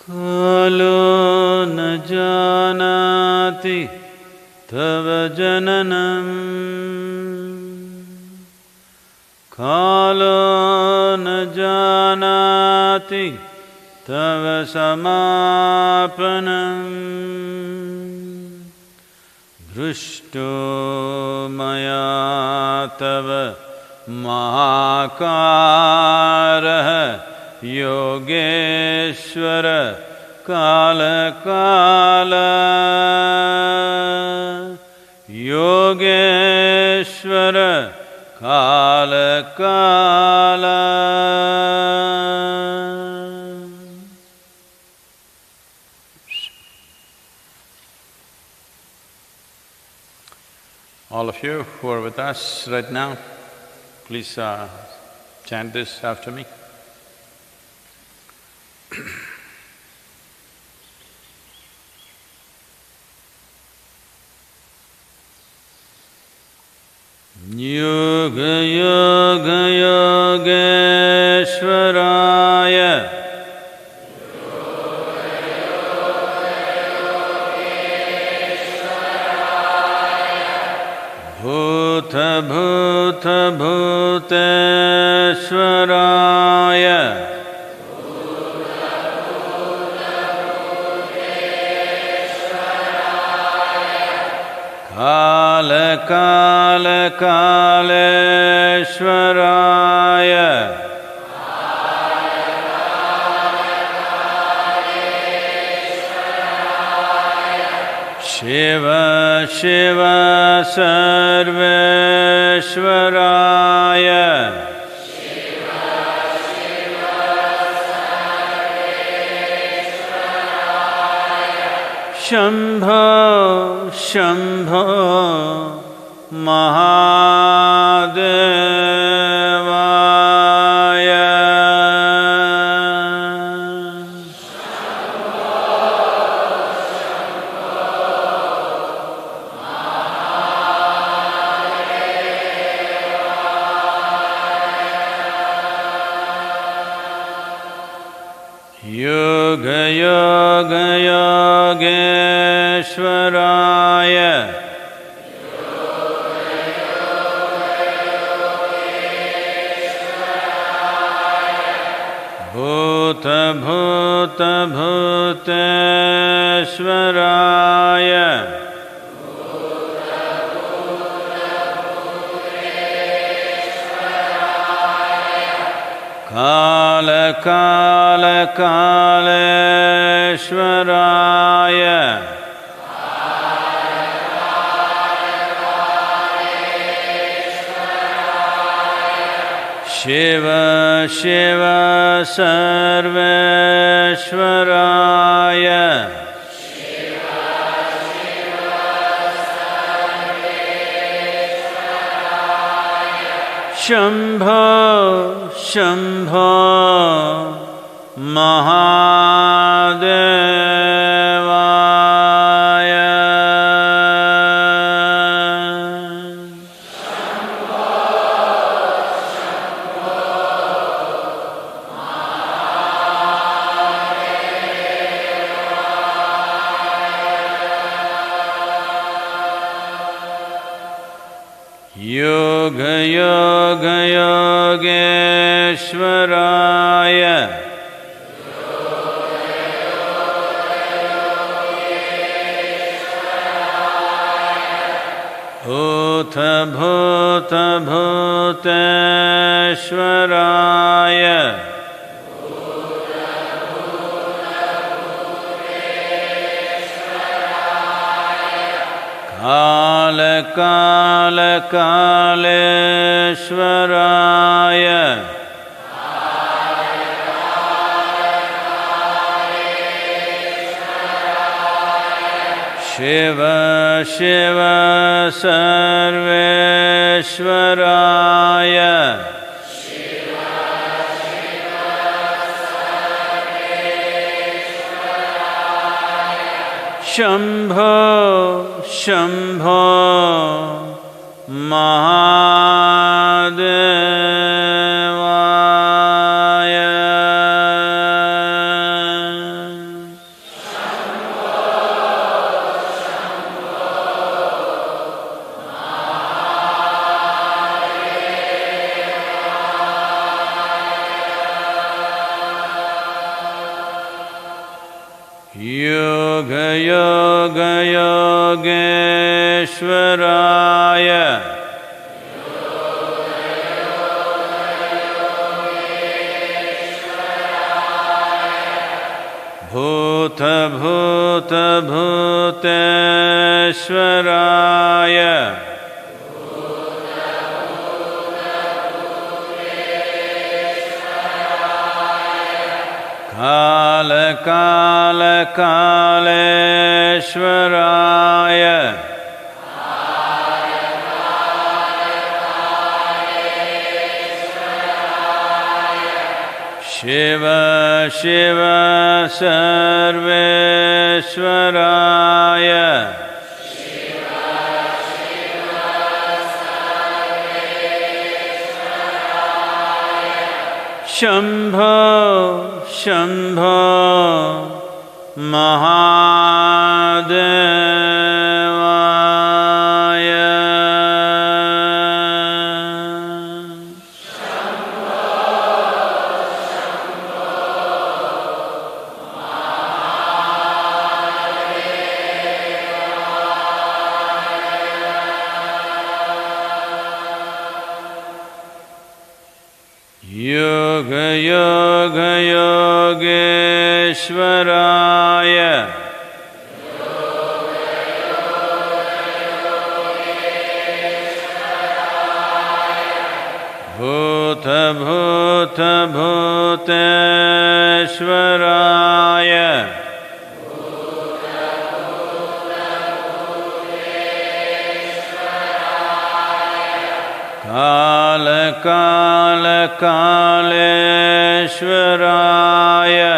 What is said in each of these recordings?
कालो न जानाति तव जननम् कालो न जानाति तव समापनम् दृष्टो मया तव महाकारः योगेश्वर काल काल योगेश्वर काल काल. All of you who are with us right now, please chant this after me. Yoga Yoga Yogeshwaraya Bhuta Bhuta Bhuteshwaraya Kala Kala Kaleshwaraya Shiva Shiva Sarveshwaraya Shambho Shambho Mahadevaya Yoga Yoga Yogeshwaraya Bhuta Bhuta Bhuteshwaraya Kala Kala Kaleshwaraya Shiva Shiva Sarveshwaraya Shambho Shambho Mahadevaya Yoga Yoga Yogeshwaraya Bhuta Bhuta Bhuteshwaraya Kala Kala Kaleshwaraya Shiva Shiva Sarveshwaraya Shambho Shambho Mahadevaya Yoga Yoga Yogeshwaraya Bhuta Bhuta Bhuteshwaraya Kala Kala Kaleshwaraya Shiva Shiva Sarveshwaraya Shambho Shambho Mahadevaya Yoga Yoga Yogeshwaraya Bhuta Bhuta Bhuteshwaraya Kala Kala Kaleshwaraya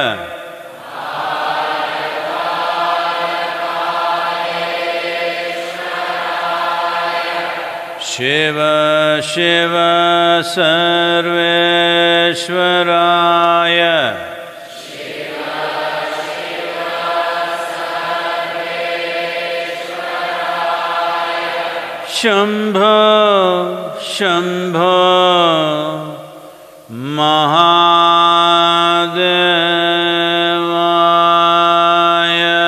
Shiva Shiva Sarveshwaraya Shambho Shambho Mahadevaya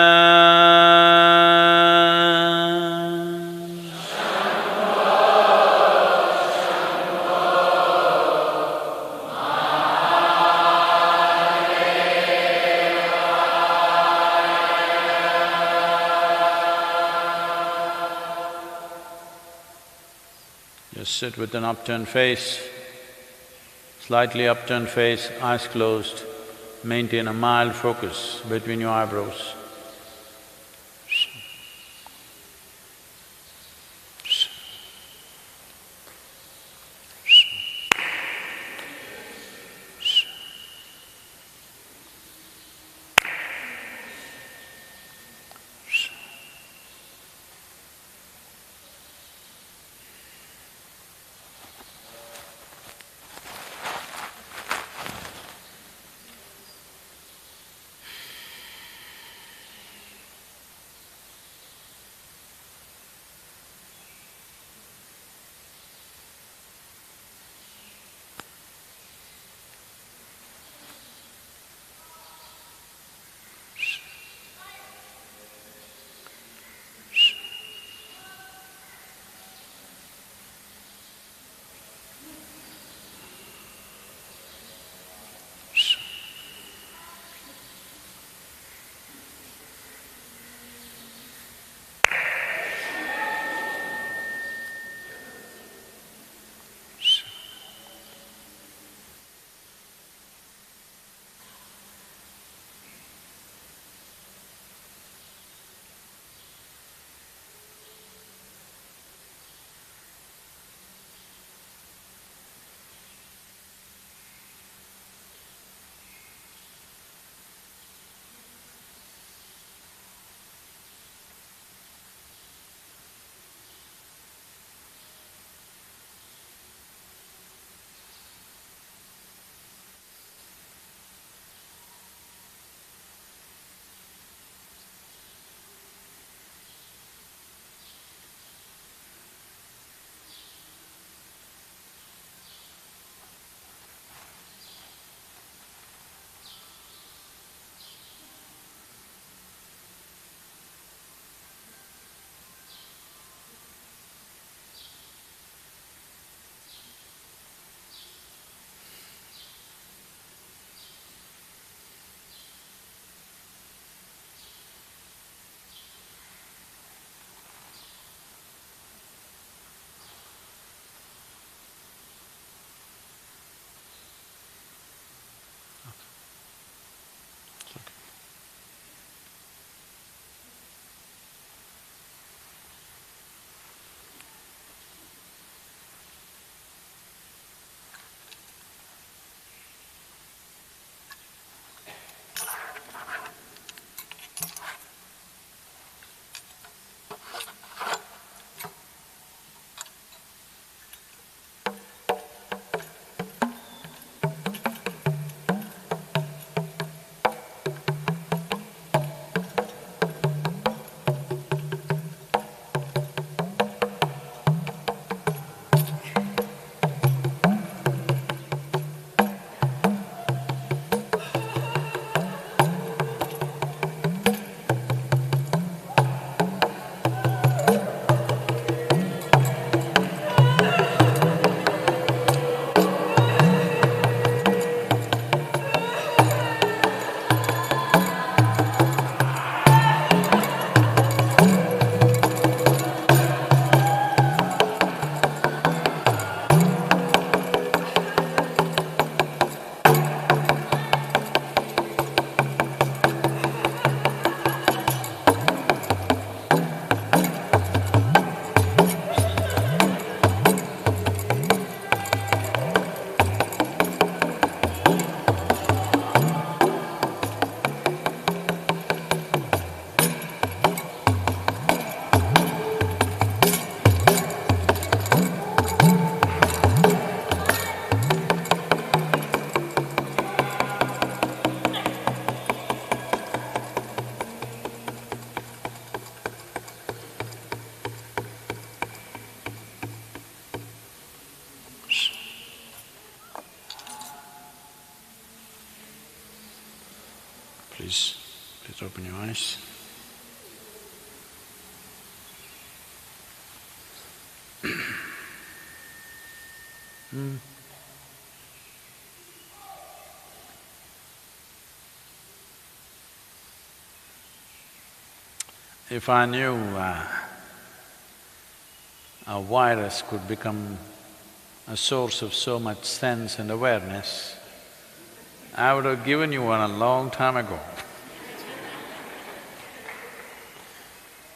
Just sit with an upturned face, slightly upturned face, eyes closed. Maintain a mild focus between your eyebrows. Please open your eyes. If I knew a virus could become a source of so much sense and awareness, I would have given you one a long time ago.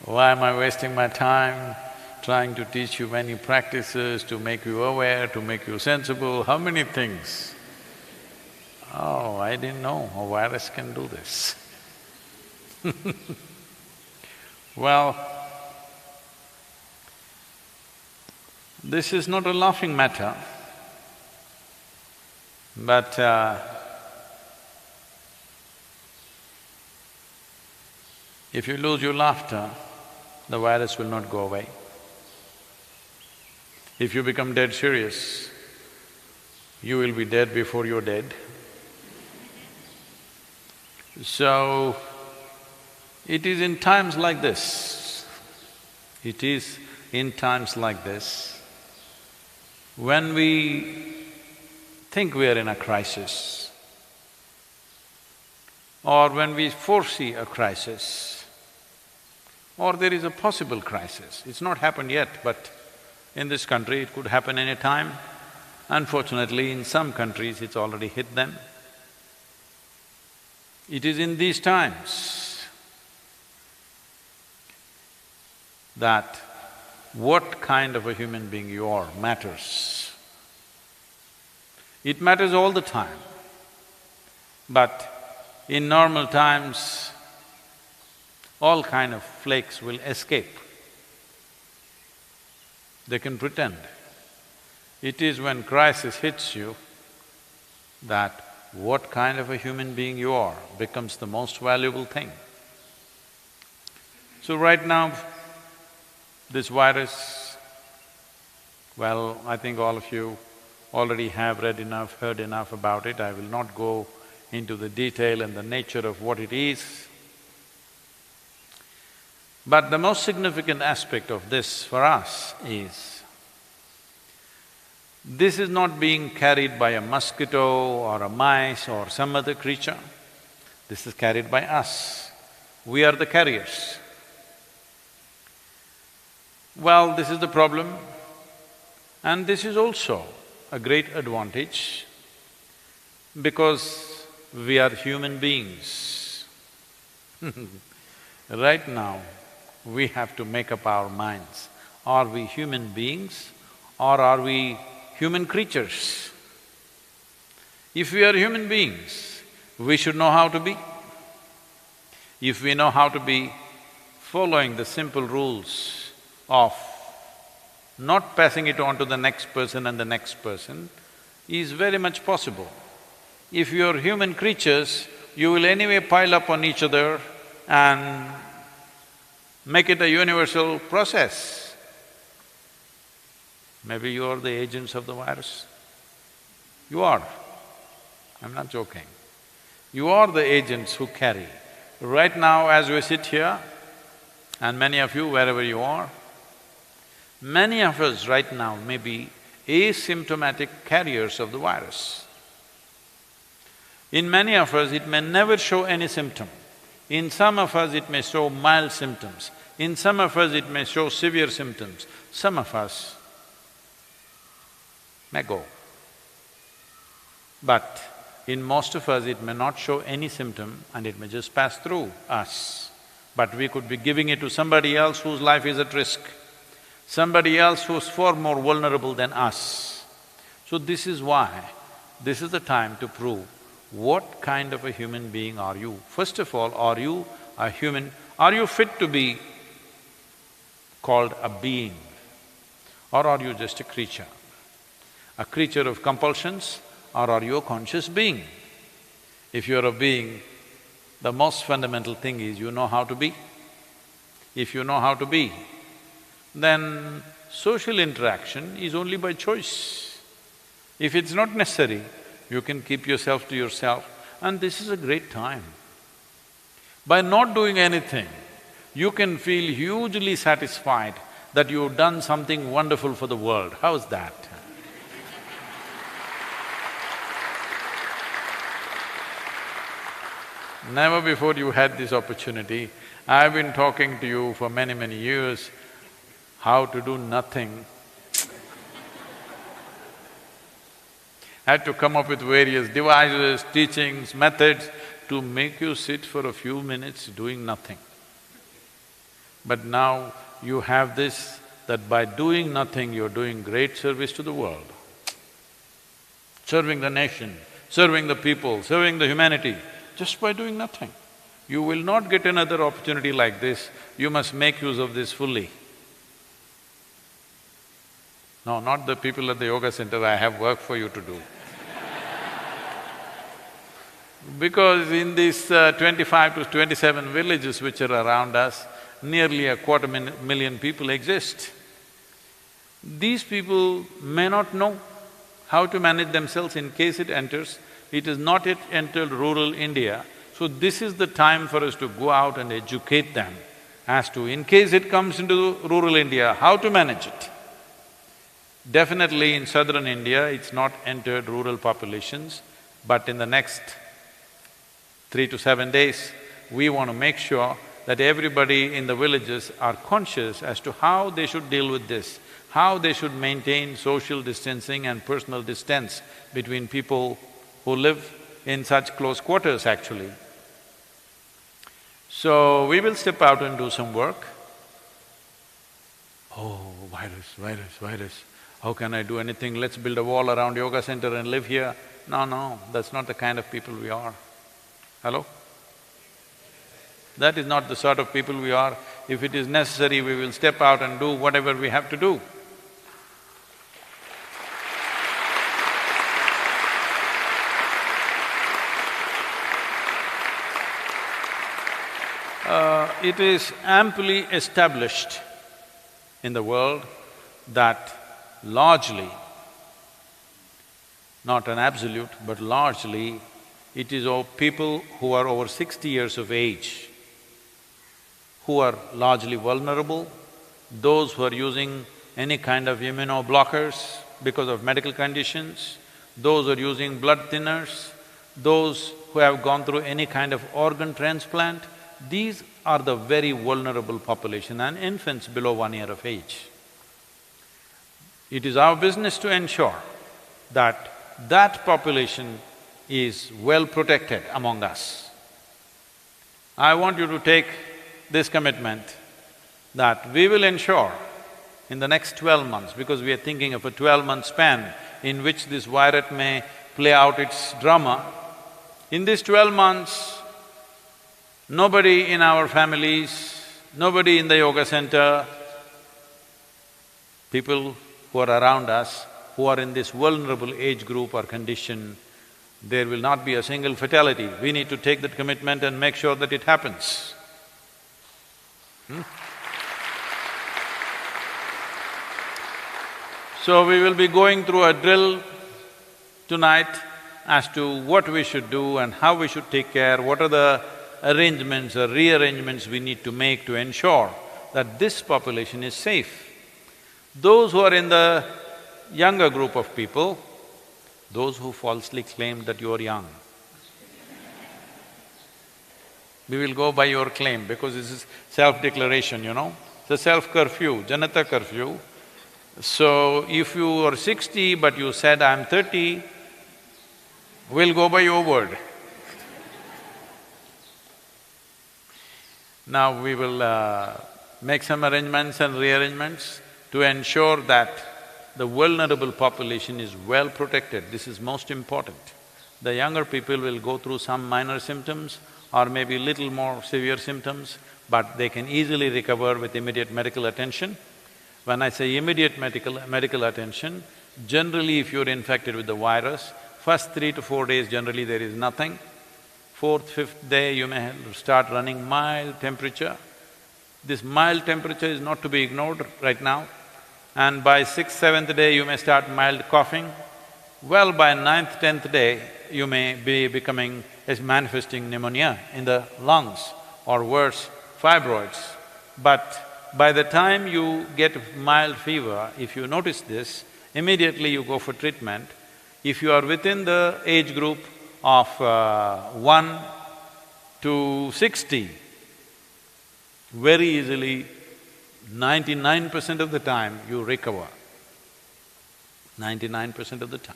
Why am I wasting my time trying to teach you many practices to make you aware, to make you sensible, how many things? Oh, I didn't know a virus can do this. Well, this is not a laughing matter, but if you lose your laughter, the virus will not go away. If you become dead serious, you will be dead before you're dead. So, it is in times like this, when we think we are in a crisis, or when we foresee a crisis, or there is a possible crisis. It's not happened yet, but in this country it could happen any time. Unfortunately, in some countries it's already hit them. It is in these times that what kind of a human being you are matters. It matters all the time, but in normal times, all kind of flakes will escape. They can pretend. It is when crisis hits you that what kind of a human being you are becomes the most valuable thing. So right now, this virus, well, I think all of you already have read enough, heard enough about it. I will not go into the detail and the nature of what it is. But the most significant aspect of this for us is, this is not being carried by a mosquito or a mice or some other creature. This is carried by us. We are the carriers. Well, this is the problem, and this is also a great advantage because we are human beings. Right now, we have to make up our minds. Are we human beings or are we human creatures? If we are human beings, we should know how to be. If we know how to be, following the simple rules of not passing it on to the next person and the next person is very much possible. If you're human creatures, you will anyway pile up on each other and make it a universal process. Maybe you are the agents of the virus. You are. I'm not joking. You are the agents who carry. Right now, as we sit here, and many of you wherever you are, many of us right now may be asymptomatic carriers of the virus. In many of us, it may never show any symptom. In some of us, it may show mild symptoms. In some of us, it may show severe symptoms. Some of us may go. But in most of us, it may not show any symptom and it may just pass through us. But we could be giving it to somebody else whose life is at risk, somebody else who's far more vulnerable than us. So this is why, this is the time to prove what kind of a human being are you. First of all, are you a human… are you fit to be called a being, or are you just a creature? A creature of compulsions, or are you a conscious being? If you're a being, the most fundamental thing is you know how to be. If you know how to be, then social interaction is only by choice. If it's not necessary, you can keep yourself to yourself, and this is a great time. By not doing anything, you can feel hugely satisfied that you've done something wonderful for the world. How's that? Never before you had this opportunity. I've been talking to you for many, many years, how to do nothing. Had to come up with various devices, teachings, methods to make you sit for a few minutes doing nothing. But now you have this, that by doing nothing, you're doing great service to the world. Serving the nation, serving the people, serving the humanity, just by doing nothing. You will not get another opportunity like this, you must make use of this fully. No, not the people at the yoga center, I have work for you to do. Because in these 25 to 27 villages which are around us, nearly a quarter million people exist. These people may not know how to manage themselves in case it enters. It has not yet entered rural India, so this is the time for us to go out and educate them as to, in case it comes into rural India, how to manage it. Definitely in southern India, it's not entered rural populations, but in the next 3 to 7 days, we want to make sure that everybody in the villages are conscious as to how they should deal with this, how they should maintain social distancing and personal distance between people who live in such close quarters actually. So, we will step out and do some work. Oh, virus, how can I do anything? Let's build a wall around yoga center and live here. No, that's not the kind of people we are. Hello? That is not the sort of people we are. If it is necessary, we will step out and do whatever we have to do. It is amply established in the world that largely, not an absolute, but largely, it is of people who are over 60 years of age, who are largely vulnerable, those who are using any kind of immunoblockers because of medical conditions, those who are using blood thinners, those who have gone through any kind of organ transplant, these are the very vulnerable population, and infants below 1 year of age. It is our business to ensure that that population is well protected among us. I want you to take this commitment that we will ensure in the next 12 months, because we are thinking of a 12-month span in which this virus may play out its drama. In these 12 months, nobody in our families, nobody in the yoga center, people who are around us, who are in this vulnerable age group or condition, there will not be a single fatality. We need to take that commitment and make sure that it happens. So we will be going through a drill tonight as to what we should do and how we should take care, what are the arrangements or rearrangements we need to make to ensure that this population is safe. Those who are in the younger group of people, those who falsely claim that you are young, we will go by your claim because this is self-declaration, you know. It's a self-curfew, Janata curfew. So, if you are 60 but you said, I'm 30, we'll go by your word. Now we will make some arrangements and rearrangements to ensure that the vulnerable population is well protected. This is most important. The younger people will go through some minor symptoms or maybe little more severe symptoms, but they can easily recover with immediate medical attention. When I say immediate medical attention, generally if you're infected with the virus, first 3 to 4 days generally there is nothing. 4th, 5th day you may start running mild temperature. This mild temperature is not to be ignored right now. And by 6th, 7th day you may start mild coughing. Well, by 9th, 10th day you may be manifesting pneumonia in the lungs. or worse, fibroids. But by the time you get mild fever, if you notice this, immediately you go for treatment. If you are within the age group of 1 to 60, very easily, 99% of the time you recover, 99% of the time.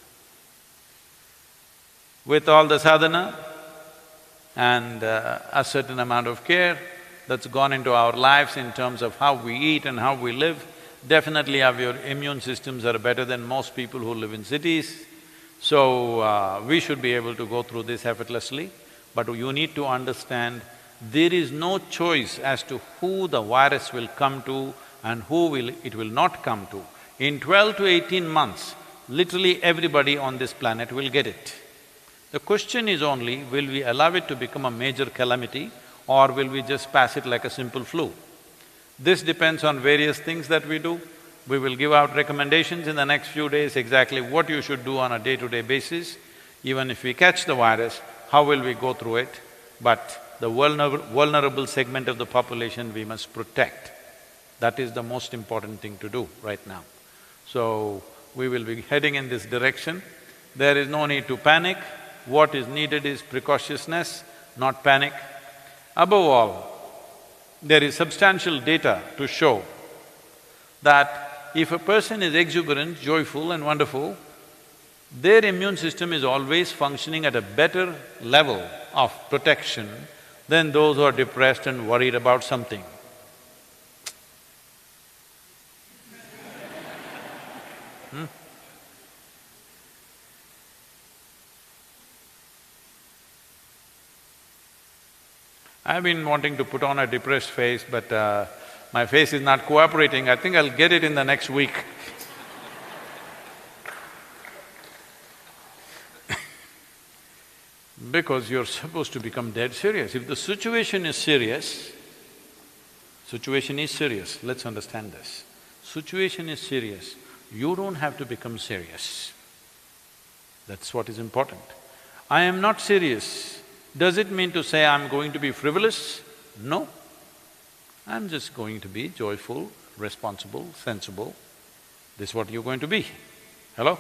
With all the sadhana and a certain amount of care that's gone into our lives in terms of how we eat and how we live, definitely our immune systems are better than most people who live in cities. So, we should be able to go through this effortlessly, but you need to understand there is no choice as to who the virus will come to and who it will not come to. In 12 to 18 months, literally everybody on this planet will get it. The question is only, will we allow it to become a major calamity or will we just pass it like a simple flu? This depends on various things that we do. We will give out recommendations in the next few days exactly what you should do on a day-to-day basis. Even if we catch the virus, how will we go through it? But the vulnerable segment of the population we must protect. That is the most important thing to do right now. So, we will be heading in this direction. There is no need to panic. What is needed is precautiousness, not panic. Above all, there is substantial data to show that if a person is exuberant, joyful and wonderful, their immune system is always functioning at a better level of protection than those who are depressed and worried about something. I've been wanting to put on a depressed face, but my face is not cooperating. I think I'll get it in the next week. Because you're supposed to become dead serious. If the situation is serious, let's understand this. Situation is serious, you don't have to become serious. That's what is important. I am not serious. Does it mean to say I'm going to be frivolous? No. I'm just going to be joyful, responsible, sensible. This is what you're going to be. Hello?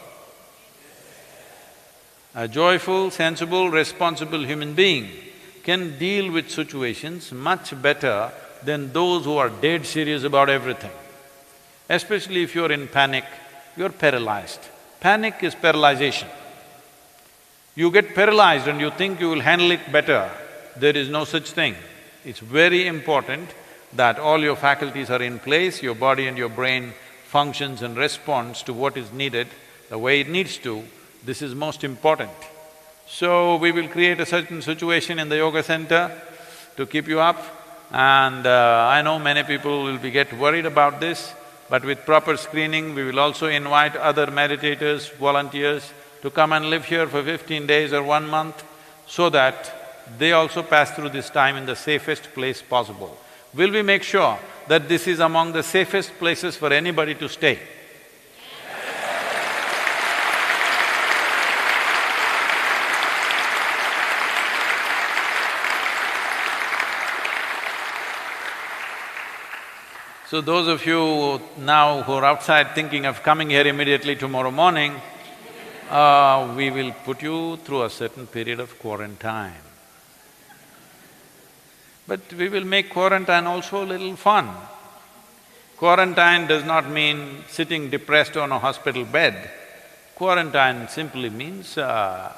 A joyful, sensible, responsible human being can deal with situations much better than those who are dead serious about everything. Especially if you're in panic, you're paralyzed. Panic is paralyzation. You get paralyzed and you think you will handle it better, there is no such thing. It's very important that all your faculties are in place, your body and your brain functions and responds to what is needed the way it needs to. This is most important. So, we will create a certain situation in the yoga center to keep you up, and I know many people will get worried about this, but with proper screening, we will also invite other meditators, volunteers to come and live here for 15 days or 1 month so that they also pass through this time in the safest place possible. Will we make sure that this is among the safest places for anybody to stay? So those of you now who are outside thinking of coming here immediately tomorrow morning, we will put you through a certain period of quarantine. But we will make quarantine also a little fun. Quarantine does not mean sitting depressed on a hospital bed. Quarantine simply means to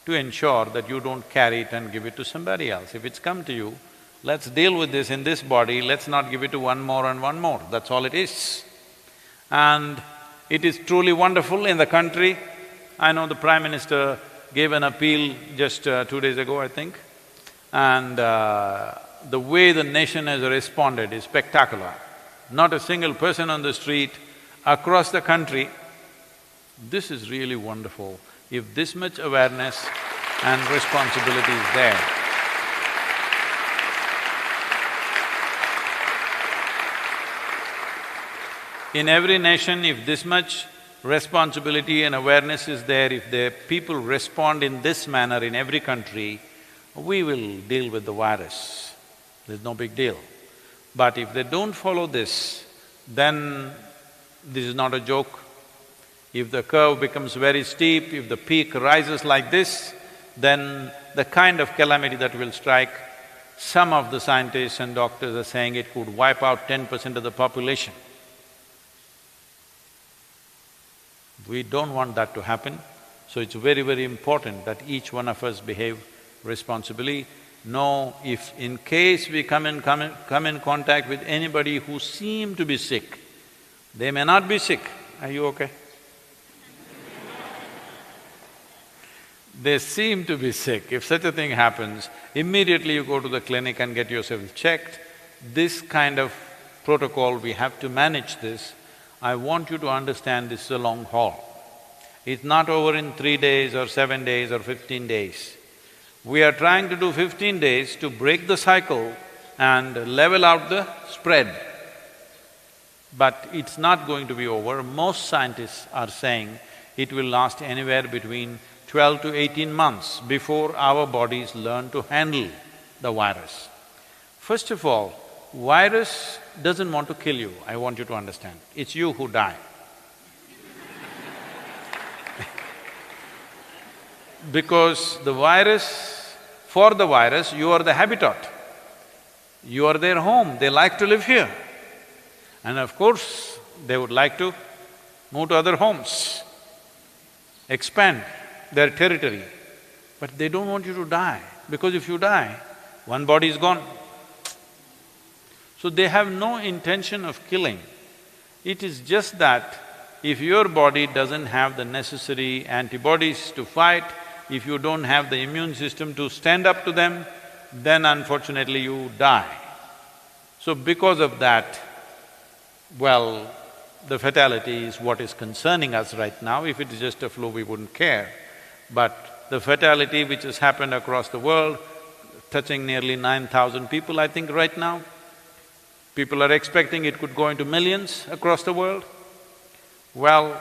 ensure that you don't carry it and give it to somebody else. If it's come to you, let's deal with this in this body, let's not give it to one more and one more, that's all it is. And it is truly wonderful in the country. I know the Prime Minister gave an appeal just 2 days ago, I think, and the way the nation has responded is spectacular. Not a single person on the street, across the country. This is really wonderful. If this much awareness and responsibility is there, in every nation, if this much responsibility and awareness is there, if the people respond in this manner in every country, we will deal with the virus. there's no big deal. But if they don't follow this, then this is not a joke. If the curve becomes very steep, if the peak rises like this, then the kind of calamity that will strike, some of the scientists and doctors are saying it could wipe out 10% of the population. We don't want that to happen, so it's very, very important that each one of us behave responsibly. Know if in case we come in contact with anybody who seem to be sick, they may not be sick. Are you okay? They seem to be sick. If such a thing happens, immediately you go to the clinic and get yourself checked. This kind of protocol, we have to manage this. I want you to understand this is a long haul. It's not over in 3 days or 7 days or 15 days. We are trying to do 15 days to break the cycle and level out the spread. But it's not going to be over. Most scientists are saying it will last anywhere between 12 to 18 months before our bodies learn to handle the virus. First of all, virus doesn't want to kill you, I want you to understand. It's you who die. Because for the virus, you are the habitat. You are their home, they like to live here. And of course, they would like to move to other homes, expand their territory. But they don't want you to die, because if you die, one body is gone. So they have no intention of killing. It is just that if your body doesn't have the necessary antibodies to fight, if you don't have the immune system to stand up to them, then unfortunately you die. So because of that, well, the fatality is what is concerning us right now. If it is just a flu, we wouldn't care. But the fatality which has happened across the world, touching nearly 9,000 people, I think right now, people are expecting it could go into millions across the world. Well,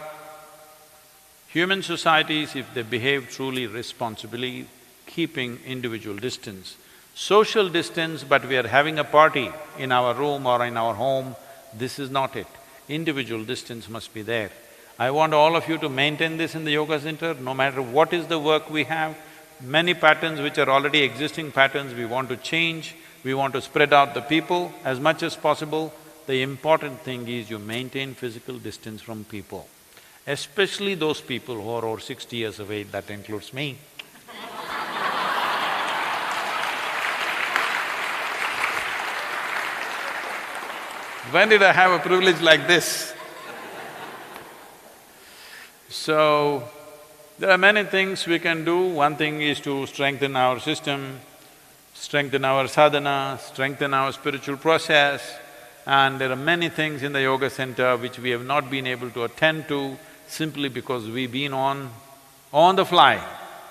human societies, if they behave truly responsibly, keeping individual distance, social distance, but we are having a party in our room or in our home, this is not it. Individual distance must be there. I want all of you to maintain this in the yoga center, no matter what is the work we have. Many patterns which are already existing patterns, we want to change, we want to spread out the people as much as possible. The important thing is you maintain physical distance from people, especially those people who are over 60 years of age, that includes me. When did I have a privilege like this? So, there are many things we can do. One thing is to strengthen our system, strengthen our sadhana, strengthen our spiritual process, and there are many things in the yoga center which we have not been able to attend to simply because we've been on the fly,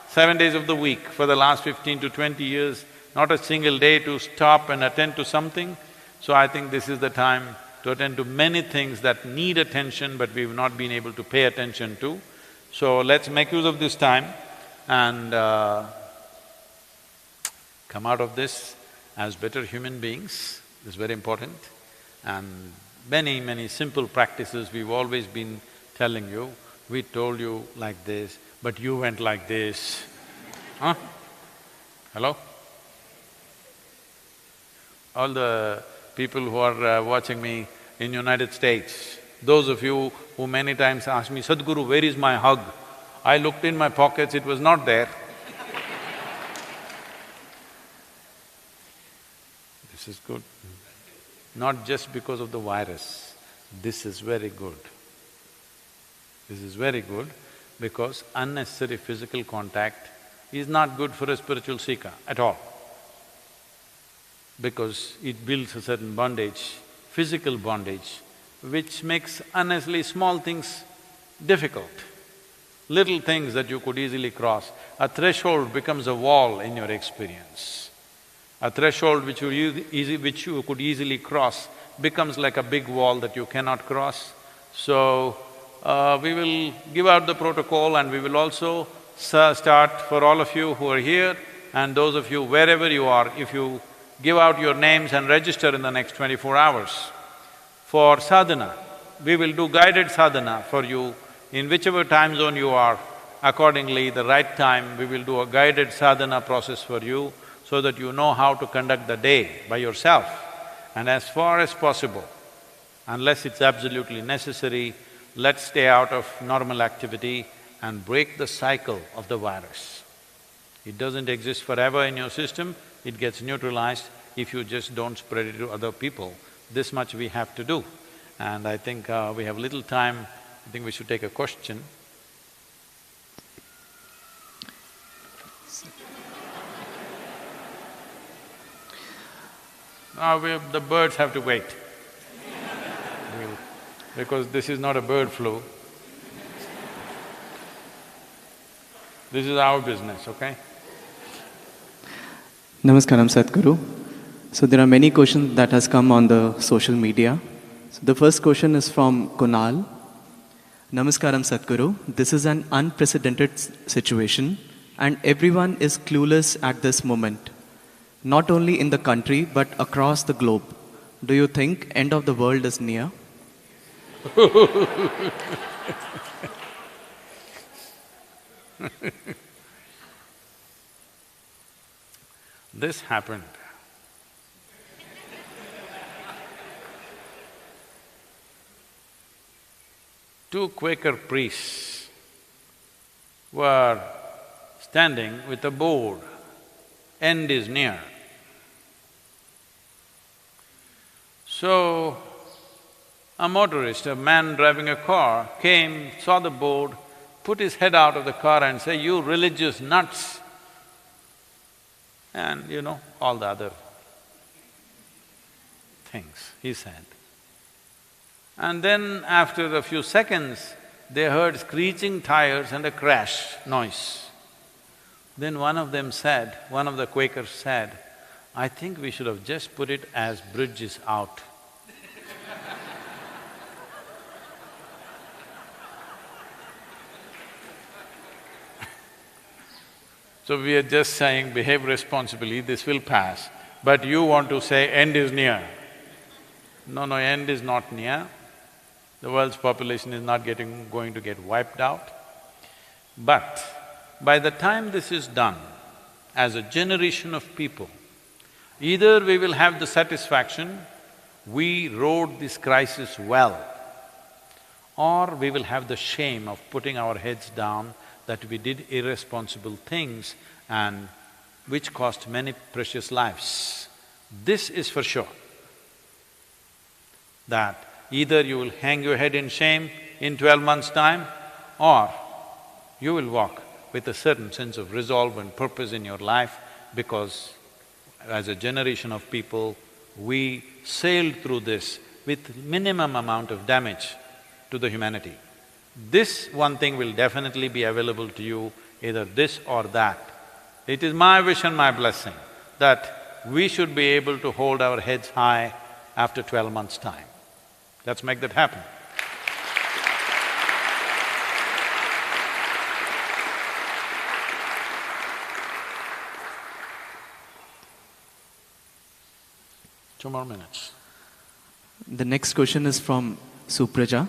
7 days of the week for the last 15 to 20 years, not a single day to stop and attend to something. So I think this is the time to attend to many things that need attention but we've not been able to pay attention to. So let's make use of this time and come out of this as better human beings, this is very important. And many simple practices we've always been telling you, we told you like this, but you went like this. Huh? Hello? All the people who are watching me in United States, those of you who many times ask me, Sadhguru, where is my hug? I looked in my pockets, it was not there. This is good. Not just because of the virus, this is very good. This is very good because unnecessary physical contact is not good for a spiritual seeker at all, because it builds a certain bondage, physical bondage, which makes unnecessarily small things difficult. Little things that you could easily cross, a threshold becomes a wall in your experience. A threshold which you could easily cross becomes like a big wall that you cannot cross. So, we will give out the protocol and we will also start for all of you who are here and those of you wherever you are, if you give out your names and register in the next 24 hours. For sadhana, we will do guided sadhana for you in whichever time zone you are. Accordingly, the right time, we will do a guided sadhana process for you so that you know how to conduct the day by yourself. And as far as possible, unless it's absolutely necessary, let's stay out of normal activity and break the cycle of the virus. It doesn't exist forever in your system, it gets neutralized if you just don't spread it to other people. This much we have to do. And I think we have little time, I think we should take a question. The birds have to wait. Because this is not a bird flu. This is our business, okay? Namaskaram, Sadhguru. So there are many questions that has come on the social media. So the first question is from Kunal. Namaskaram, Sadhguru. This is an unprecedented situation and everyone is clueless at this moment. Not only in the country but across the globe. Do you think end of the world is near? This happened. Two Quaker priests were standing with a board, "End is near." So, a motorist, a man driving a car, came, saw the board, put his head out of the car and said, "You religious nuts!" And you know, all the other things he said. And then after a few seconds, they heard screeching tires and a crash noise. Then one of them said, one of the Quakers said, "I think we should have just put it as bridge is out." So we are just saying, behave responsibly, this will pass, but you want to say end is near. No, end is not near. The world's population is not going to get wiped out. But by the time this is done, as a generation of people, either we will have the satisfaction, we rode this crisis well, or we will have the shame of putting our heads down that we did irresponsible things and which cost many precious lives. This is for sure, that either you will hang your head in shame in 12 months' time, or you will walk with a certain sense of resolve and purpose in your life, because as a generation of people, we sailed through this with minimum amount of damage to the humanity. This one thing will definitely be available to you, either this or that. It is my wish and my blessing that we should be able to hold our heads high after 12 months' time. Let's make that happen. Two more minutes. The next question is from Supraja.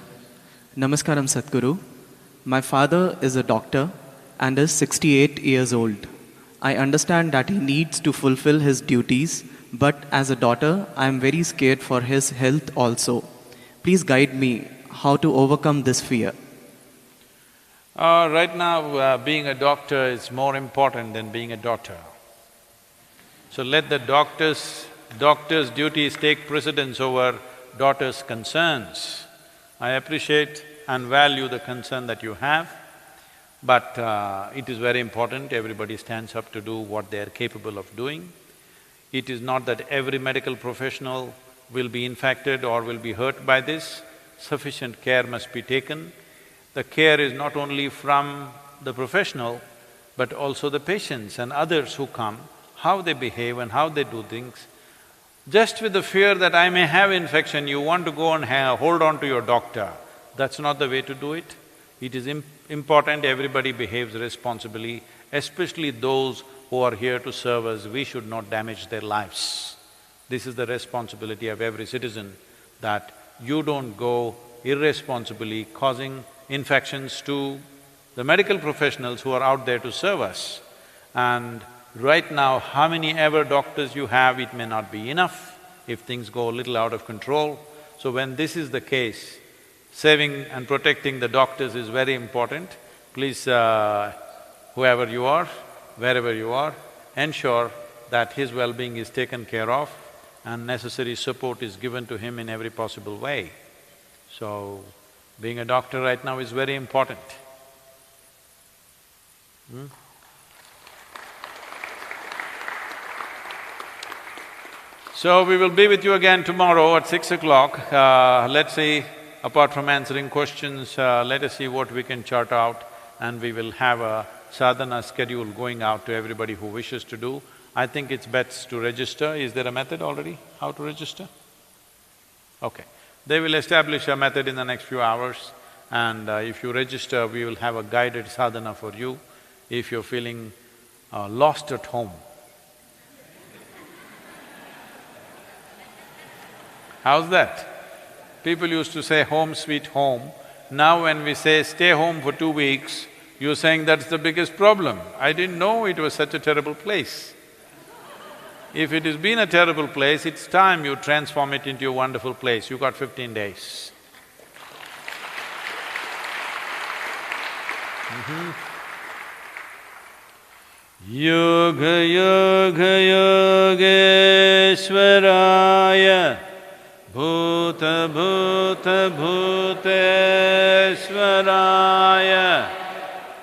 Namaskaram, Sadhguru. My father is a doctor and is 68 years old. I understand that he needs to fulfill his duties, but as a daughter, I am very scared for his health also. Please guide me how to overcome this fear. Right now, being a doctor is more important than being a daughter. So let the doctor's duties take precedence over daughter's concerns. I appreciate and value the concern that you have, but it is very important everybody stands up to do what they are capable of doing. It is not that every medical professional will be infected or will be hurt by this. Sufficient care must be taken. The care is not only from the professional, but also the patients and others who come, how they behave and how they do things. Just with the fear that I may have infection, you want to go and hold on to your doctor. That's not the way to do it. It is important everybody behaves responsibly, especially those who are here to serve us. We should not damage their lives. This is the responsibility of every citizen, that you don't go irresponsibly causing infections to the medical professionals who are out there to serve us. And right now, how many ever doctors you have, it may not be enough if things go a little out of control. So when this is the case, saving and protecting the doctors is very important. Please, whoever you are, wherever you are, ensure that his well-being is taken care of and necessary support is given to him in every possible way. So, being a doctor right now is very important. So, we will be with you again tomorrow at 6 o'clock. Let's see, apart from answering questions, let us see what we can chart out, and we will have a sadhana schedule going out to everybody who wishes to do. I think it's best to register. Is there a method already, how to register? Okay. They will establish a method in the next few hours, and if you register, we will have a guided sadhana for you if you're feeling lost at home. How's that? People used to say home sweet home. Now when we say stay home for 2 weeks, you're saying that's the biggest problem. I didn't know it was such a terrible place. If it has been a terrible place, it's time you transform it into a wonderful place. You got 15 days. Yoga yoga yogeshwaraya bhuta bhuta bhuteshwaraya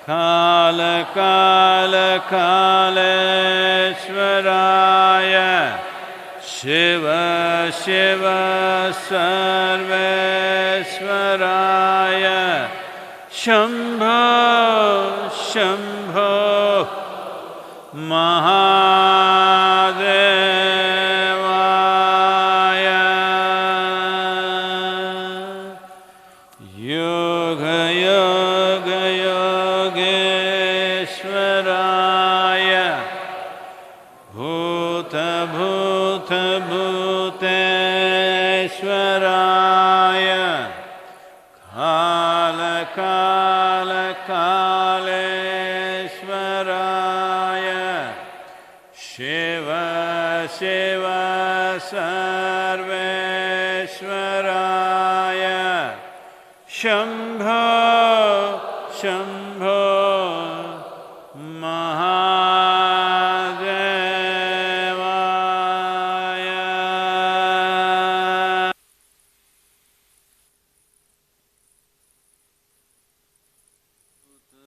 kala kala kaleshwaraya shiva shiva sarveshwaraya shambho shambho mahadevaya yoga yoga yogeshwaraya bhuta bhuta bhuteshwaraya kala kala kaleshwaraya shiva shiva sarveshwaraya shambho shambho